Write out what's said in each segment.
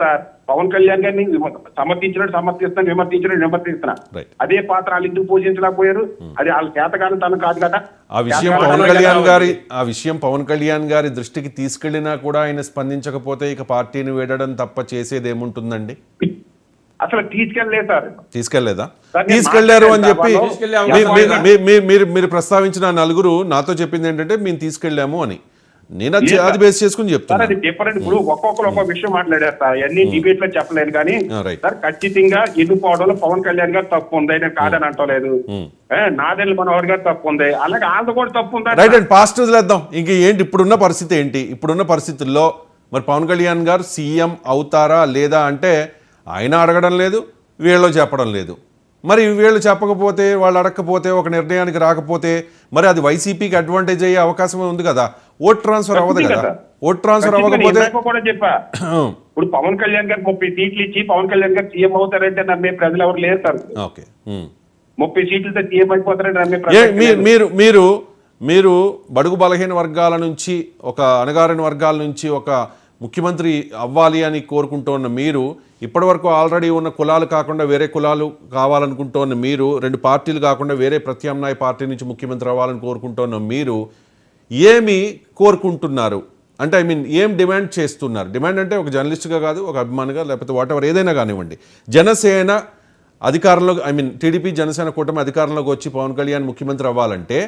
Sir Pawan Kalyan గారిని సమర్థించినట్టు సమర్థిస్తున్నాను, విమర్శించినట్టు విమర్శిస్తున్నా. అదే పాత్ర వాళ్ళు ఎందుకు పోషించలేకపోయారు? అది వాళ్ళ చేతగాని తను కాదు కదా. ఆ విషయం పవన్ కళ్యాణ్ గారి దృష్టికి తీసుకెళ్లినా కూడా ఆయన స్పందించకపోతే ఇక పార్టీని వీడడం తప్ప చేసేది ఏముంటుందండి? అసలు తీసుకెళ్లలేదు సార్. తీసుకెళ్లేదా? తీసుకెళ్లారు అని చెప్పి మీరు ప్రస్తావించిన నలుగురు నాతో చెప్పింది ఏంటంటే మేము తీసుకెళ్లాము అని. నేను అది బేస్ చేసుకుని చెప్తాను. అది డిఫరెంట్. ఇప్పుడు ఒక్కొక్కరు ఒక్కొక్క విషయం మాట్లాడారు సార్. అన్ని డిబేట్ లో చెప్పలేను కానీ సార్ ఖచ్చితంగా ఎన్నుకోవడంలో పవన్ కళ్యాణ్ గారు తప్పు ఉంది, నేను కాదని అంటలేదు. నాదెల్లి మనోహర్ గారు తప్పు ఉంది, అలాగే వాళ్ళది కూడా తప్పు ఉంది. రైట్ అండ్ పాస్ట్ వదిలేద్దాం. ఇంక ఏంటి ఇప్పుడున్న పరిస్థితి ఏంటి? ఇప్పుడున్న పరిస్థితుల్లో మరి పవన్ కళ్యాణ్ గారు సీఎం అవుతారా లేదా అంటే ఆయన అడగడం లేదు, వీళ్ళు చెప్పడం లేదు. మరి వీళ్ళు చెప్పకపోతే, వాళ్ళు అడగకపోతే, ఒక నిర్ణయానికి రాకపోతే మరి అది వైసీపీకి అడ్వాంటేజ్ అయ్యే అవకాశం ఉంది కదా. ఓట్ ట్రాన్స్ఫర్ అవ్వదు కదా. ఓట్ ట్రాన్స్ఫర్ అవ్వకపోతే కూడా చెప్పా. ఇప్పుడు పవన్ కళ్యాణ్ గారు 30 సీట్లు ఇచ్చి పవన్ కళ్యాణ్ గారు సీఎం అవుతారంటే నమ్మే ప్రజలు ఎవరు లేరు సార్. ఓకే, 30 సీట్లతో సీఎం అయిపోతారంటే నమ్మే ప్రజలు. మీరు బడుగు బలహీన వర్గాల నుంచి, ఒక అణగారిన వర్గాల నుంచి ఒక ముఖ్యమంత్రి అవ్వాలి అని కోరుకుంటున్న మీరు, ఇప్పటివరకు ఆల్రెడీ ఉన్న కులాలు కాకుండా వేరే కులాలు కావాలనుకుంటున్న మీరు, 2 పార్టీలు కాకుండా వేరే ప్రత్యామ్నాయ పార్టీ నుంచి ముఖ్యమంత్రి అవ్వాలని కోరుకుంటున్న మీరు ఏమి కోరుకుంటున్నారు? అంటే ఐ మీన్ ఏం డిమాండ్ చేస్తున్నారు? డిమాండ్ అంటే ఒక జర్నలిస్ట్గా కాదు, ఒక అభిమానిగా, లేకపోతే వాట్ ఎవర్ ఏదైనా కానివ్వండి. జనసేన అధికారంలో, ఐ మీన్ టీడీపీ జనసేన కూటమి అధికారంలోకి వచ్చి పవన్ కళ్యాణ్ ముఖ్యమంత్రి అవ్వాలంటే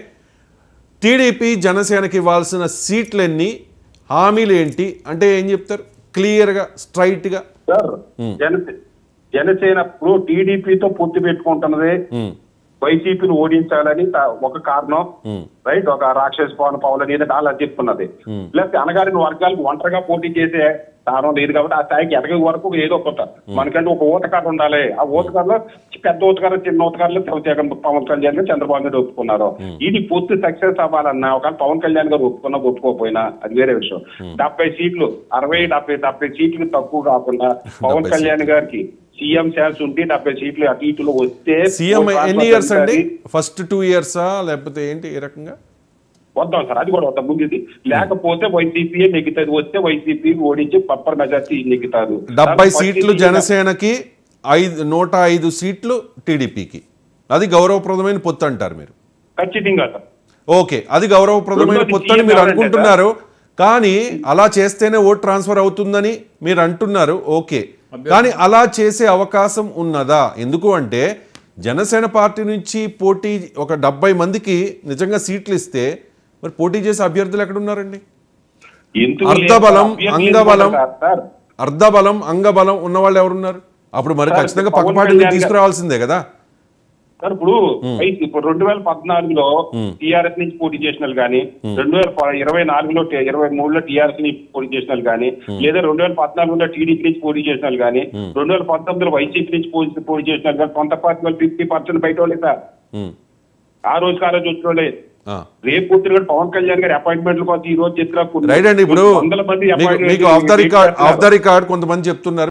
టీడీపీ జనసేనకి ఇవ్వాల్సిన సీట్లన్నీ, హామీలు ఏంటి అంటే ఏం చెప్తారు క్లియర్గా, స్ట్రైట్గా? సార్ జనసేన ఇప్పుడు టీడీపీతో పొత్తు పెట్టుకుంటున్నది వైసీపీని ఓడించాలని ఒక కారణం, రైట్. ఒక రాక్షస పవన్ అనేది అలా చెప్తున్నది. ప్లస్ అనగారిన వర్గాలకు ఒంటరిగా పోటీ చేసే స్థానం లేదు కాబట్టి ఆ స్థాయికి ఎదగ వరకు ఏదో ఒకటి మనకంటే ఒక ఓటకారు ఉండాలి. ఆ ఓటకారులో పెద్ద ఓటకారు, చిన్న ఓటకారులు పవన్ కళ్యాణ్ గారు, చంద్రబాబు నాయుడు ఒప్పుకున్నారు. ఇది పొత్తు సక్సెస్ అవ్వాలన్నా ఒకవేళ పవన్ కళ్యాణ్ గారు ఒప్పుకోకపోయినా అది వేరే విషయం. 70 సీట్లు 60-70 సీట్లు తక్కువ కాకుండా పవన్ కళ్యాణ్ గారికి సీఎం ఛాన్స్ ఉంటే 70 సీట్లు అటు ఇటులో వస్తే సీఎం ఎన్ని ఇయర్స్ అండి? ఫస్ట్ 2 ఇయర్సా లేకపోతే ఏంటి ఏ రకంగా? వద్దాం సార్, అది కూడా వద్దాం ముందు. లేకపోతే వైసీపీ నెగ్గుతుంది, వస్తే వైసీపీ ఓడించి పప్పర్ మెజార్టీ నెగ్గుతారు. 70 సీట్లు జనసేనకి, 105 సీట్లు టీడీపీకి. అది గౌరవప్రదమైన పొత్తు అంటారు మీరు? ఖచ్చితంగా సార్. ఓకే, అది గౌరవప్రదమైన పొత్తు అని మీరు అనుకుంటున్నారు. కానీ అలా చేస్తేనే ఓట్ ట్రాన్స్ఫర్ అవుతుందని మీరు అంటున్నారు. ఓకే, కానీ అలా చేసే అవకాశం ఉన్నదా? ఎందుకు అంటే జనసేన పార్టీ నుంచి పోటీ ఒక 70 మందికి నిజంగా సీట్లు ఇస్తే మరి పోటీ చేసే అభ్యర్థులు ఎక్కడున్నారండి? అర్ధబలం అంగబలం ఉన్న వాళ్ళు ఎవరున్నారు? అప్పుడు మరి ఖచ్చితంగా పక్క పార్టీని తీసుకురావాల్సిందే కదా సార్. ఇప్పుడు 2014లో టీఆర్ఎస్ నుంచి పోటీ చేసిన వాళ్ళు కానీ, 2024లో 23లో టీఆర్ఎస్ నుంచి పోటీ చేసిన వాళ్ళు కానీ, లేదా 2014లో టీడీపీ నుంచి పోటీ చేసిన వాళ్ళు కానీ, 2019లో వైసీపీ నుంచి పోటీ చేసిన వాళ్ళు కానీ, కొంత పార్టీ వాళ్ళు 50% బయట వాళ్ళే సార్. ఆ రోజు వచ్చిన వాళ్ళే. రేపు పొద్దున పవన్ కళ్యాణ్ గారి అపాయింట్మెంట్ల కోసం ఈ రోజు రైట్ అండి. ఇప్పుడు మీకు ఆఫ్ ద రికార్డ్ కొంతమంది చెప్తున్నారు.